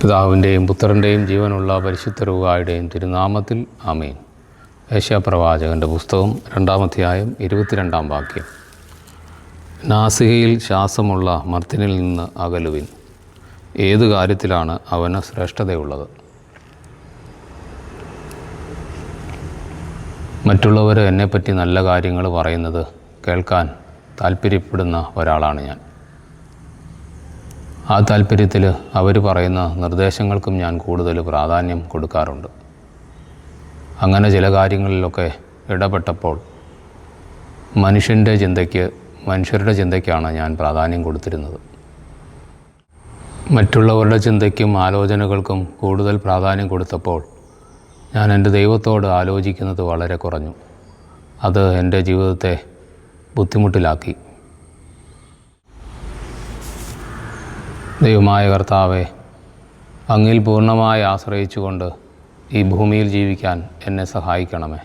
പിതാവിൻ്റെയും പുത്രൻ്റെയും ജീവനുള്ള പരിശുദ്ധ റൂഹായുടെയും തിരുനാമത്തിൽ ആമേൻ. യേശയ്യാപ്രവാചകൻ്റെ പുസ്തകം 2-ാം അധ്യായം 22-ാം വാക്യം. നാസികയിൽ ശ്വാസമുള്ള മർത്യനിൽ നിന്ന് അകലുവിൻ. ഏതു കാര്യത്തിലാണ് അവന് ശ്രേഷ്ഠതയുള്ളത്? മറ്റുള്ളവർ എന്നെപ്പറ്റി നല്ല കാര്യങ്ങൾ പറയുന്നത് കേൾക്കാൻ താല്പര്യപ്പെടുന്ന ഒരാളാണ് ഞാൻ. ആ താല്പര്യത്തിൽ അവർ പറയുന്ന നിർദ്ദേശങ്ങൾക്കും ഞാൻ കൂടുതൽ പ്രാധാന്യം കൊടുക്കാറുണ്ട്. അങ്ങനെ ചില കാര്യങ്ങളിലൊക്കെ ഇടപെട്ടപ്പോൾ മനുഷ്യരുടെ ചിന്തയ്ക്കാണ് ഞാൻ പ്രാധാന്യം കൊടുത്തിരുന്നത്. മറ്റുള്ളവരുടെ ചിന്തയ്ക്കും ആലോചനകൾക്കും കൂടുതൽ പ്രാധാന്യം കൊടുത്തപ്പോൾ ഞാൻ എൻ്റെ ദൈവത്തോട് ആലോചിക്കുന്നത് വളരെ കുറഞ്ഞു. അത് എൻ്റെ ജീവിതത്തെ ബുദ്ധിമുട്ടിലാക്കി. ദൈവമായ കർത്താവേ, അങ്ങിൽ പൂർണ്ണമായി ആശ്രയിച്ചുകൊണ്ട് ഈ ഭൂമിയിൽ ജീവിക്കാൻ എന്നെ സഹായിക്കണമേ.